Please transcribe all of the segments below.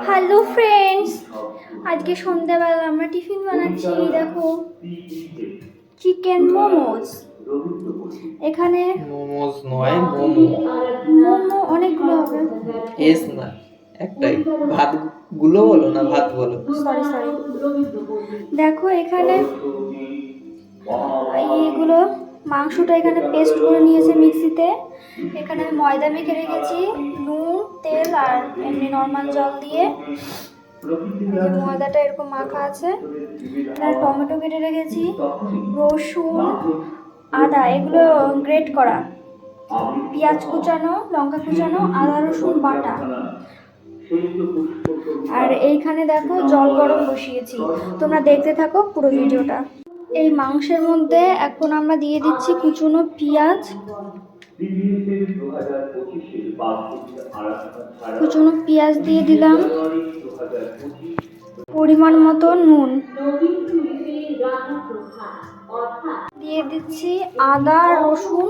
Hello friends, আজকে সন্ধ্যাবেলা আমরা টিফিন বানাচ্ছি। দেখো, চিকেন মোমোস। এখানে মোমোস নয়, মোমো। মোমো অনেকগুলো হবে। এস না, একটাই। ভাত গুলো বলো না, ভাত বলো। Sorry sorry. দেখো এখানে এইগুলো মাংসটা এখানে পেস্ট করে নিয়েছে মিক্সিতে। এখানে আমি ময়দা মেখে রেখেছি, নুন, তেল আর এমনি নর্মাল জল দিয়ে। ময়দাটা এরকম মাখা আছে। এখানে টমেটো কেটে রেখেছি, রসুন, আদা এগুলো গ্রেট করা, পেঁয়াজ কুচানো, লঙ্কা কুচানো, আদা রসুন বাটা। আর এইখানে দেখো জল গরম বসিয়েছি। তোমরা দেখতে থাকো পুরো ভিডিওটা। এই মাংসের মধ্যে এখন আমরা দিয়ে দিচ্ছি কুচনো পেঁয়াজ, কুচনো পেঁয়াজ দিয়ে দিলাম, পরিমাণ মতো নুন দিয়ে দিচ্ছি, আদা রসুন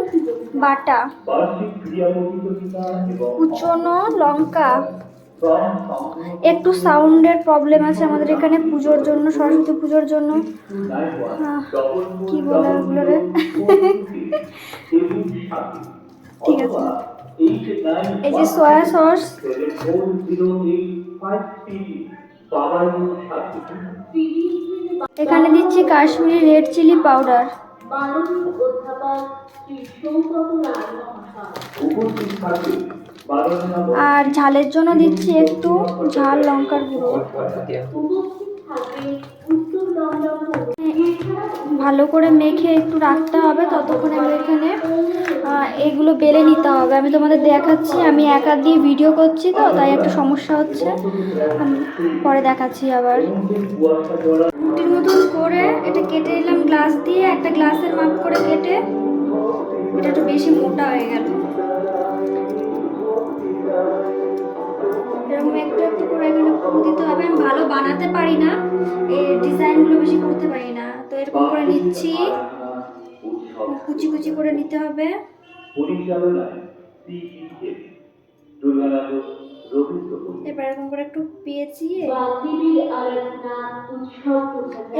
বাটা, কুচনো লঙ্কা। একটু সাউন্ডের প্রবলেম আছে আমাদের এখানে পুজোর জন্য, সরস্বতী পুজোর জন্য। কি বলে ওগুলো রে? ঠিক আছে। এই যে সয়া সস, এখানে দিচ্ছি কাশ্মীরি রেড চিলি পাউডার, আর ঝালের জন্য দিচ্ছি একটু ঝাল লঙ্কার গুঁড়ো। ভালো করে মেখে একটু রাখতে হবে, ততক্ষণে আমি এখানে এগুলো বেলে নিতে হবে। আমি তোমাদের দেখাচ্ছি, আমি একা দিয়ে ভিডিও করছি তো তাই একটু সমস্যা হচ্ছে, আমি পরে দেখাচ্ছি। আবার রুটির মতন করে এটা কেটে নিলাম গ্লাস দিয়ে, একটা গ্লাসের মাপ করে কেটে। এটা একটু বেশি মোটা হয়ে গেল। এরকম একটু একটু করে এখানে পুরো দিতে হবে। আমি ভালো বানাতে পারি না, এই ডিজাইনগুলো বেশি করতে পারি না, তো এরকম করে নিচ্ছি। কুচি কুচি করে নিতে হবে। এবার এরকম করে একটু পেঁচিয়ে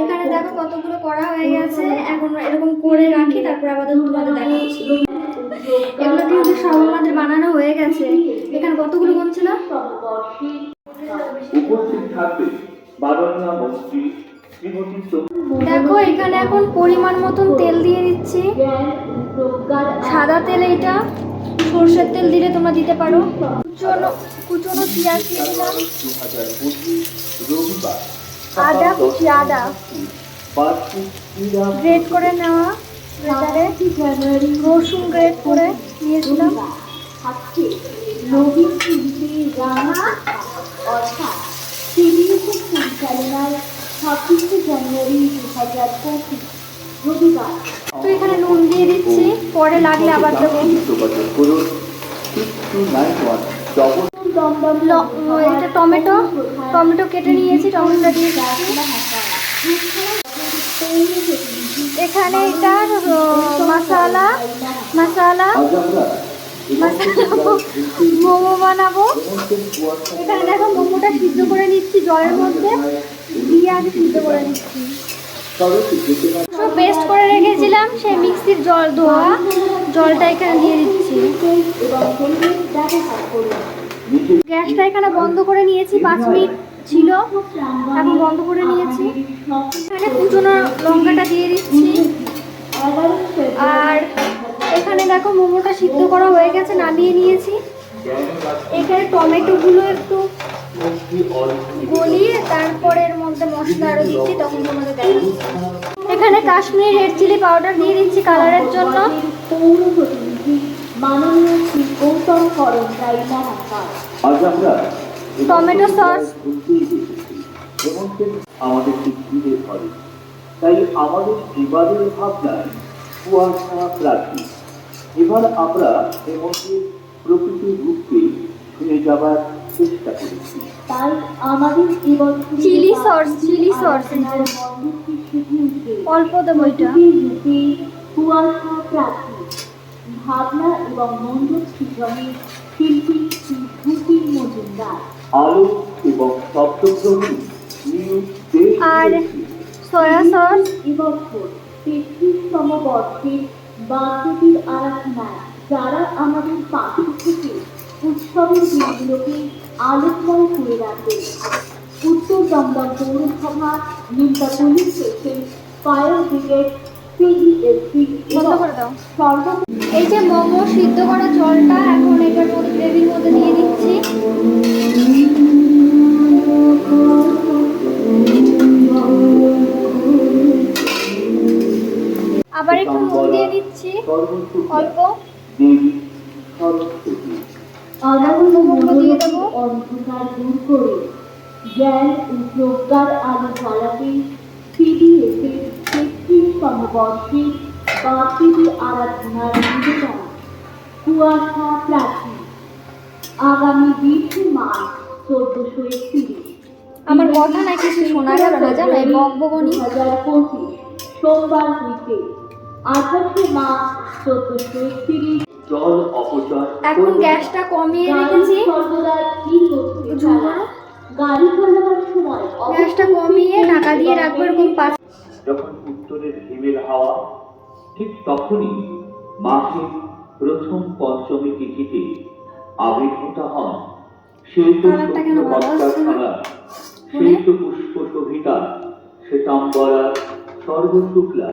এখানে দেখো কতগুলো করা হয়ে গেছে। এখন এরকম করে রাখি, তারপর আবার তোমাদের দেখাচ্ছি। এগুলো কিন্তু সব আমাদের বানানো হয়ে গেছে। এখানে কতগুলো বলছিল? দেখো এখানে এখন পরিমাণ মতন তেল দিয়ে দিচ্ছি, সাদা তেল। এইটা সরষের তেল দিলে তোমরা দিতে পারো। কুচনো পেঁয়াজ দিয়ে দিলাম, আদা কুচি, আদা গ্রেট করে নেওয়া, রসুন গ্রেট করে নিয়েছিলাম, তো এখানে নুন দিয়ে দিচ্ছি, পরে লাগলে আবার দেবো। এটা টমেটো টমেটো কেটে নিয়েছি, টমেটোটা দিয়ে দিচ্ছি। এখানে এটা মশলা মশলা মোমো বানাবো। এখানে দেখো মোমোটা সিদ্ধ করে নিচ্ছি জলের মধ্যে দিয়ে, আগে সিদ্ধ করে নিচ্ছি। সব পেস্ট করে রেখেছিলাম, সেই মিক্সির জল ধোয়া জলটা এখানে দিয়ে দিচ্ছি। গ্যাসটা এখানে বন্ধ করে নিয়েছি, 5 মিনিট ছিল, এখন বন্ধ করে নিয়েছি। এখানে কুচনো লঙ্কাটা দিয়ে দিচ্ছি। আর এখানে দেখো মোমোটা সিদ্ধ করা হয়ে গেছে, নামিয়ে নিয়েছি। এখানে টমেটোগুলো একটু গলিয়ে তারপরে এর মধ্যে মশলা আরও দিচ্ছি, তখন তোমাদের দেখাচ্ছি। এখানে কাশ্মীরি রেড চিলি পাউডার দিয়ে দিচ্ছি কালারের জন্য। টমেটো সস, আমাদের ঘিরে ধরে, তাই আমাদের এবারের ভাবনায় কুয়াশা রাখি। এবার আমরা হেমন্তের প্রকৃতির রূপকে শুনে যাবার চেষ্টা করেছি, তাই আমাদের এবার চিলি সস অল্প দেবো। এটা কুয়াশা প্রাচীর ভাবনা এবং মন্ডল সৃজনের শিল্পী শ্রী ভূপেন মজুমদার। আলো এবং শব্দগ্রহী নিউজ দেশ আর সয়া সস এবছর ৩৩তম বর্ষের বার্ষিকীর আরাধনায় যারা আমাদের পাশে থেকে উৎসবের দিনগুলোকে আলোকময় করে রাখবে। উত্তর দমদম পৌরসভা, Nimta police station, fire brigade, CESC বন্ধ করে দাও। সর্ব এই যে মোমো সিদ্ধ করা জলটা এখন এটার মধ্যে গ্রেভির মধ্যে দিয়ে দিচ্ছি। আবার একটু নুন দিয়ে দিচ্ছি অল্প। দেবী সরস্বতী। আগামী মোমোগুলো দিয়ে দেবো। অন্ধকার দূর করে জ্ঞান ও প্রজ্ঞার আলো জ্বালাতে সিডিএসের ৩৩তম বর্ষে বার্ষিকী আরাধনার নিবেদন কুয়াশা প্রাচী। আগামী 20 মার্চ 1431। আমার কথা না কিছু শোনা গেল না জানো, এই বকবকনি। 2025 সোমবার হইতে 28 মার্চ 1431। জল অপচয় এখন গ্যাসটা কমিয়ে রেখেছি। সর্বদা কি করতে ঝুম চালা? করো। গাড়ি চালানোর সময় গ্যাসটা কমিয়ে ঢাকা দিয়ে রাখবো এরকম 5। যখন উত্তরের হিমেল হাওয়া, ঠিক তখনই মাসের প্রথম পঞ্চমী তিথিতে আবির্ভূত হন শ্বেত কালারটা কেন ভালো আসছে না? শ্বেত পুষ্প শোভিতা শ্বেতাম্বরা সর্বশুক্লা।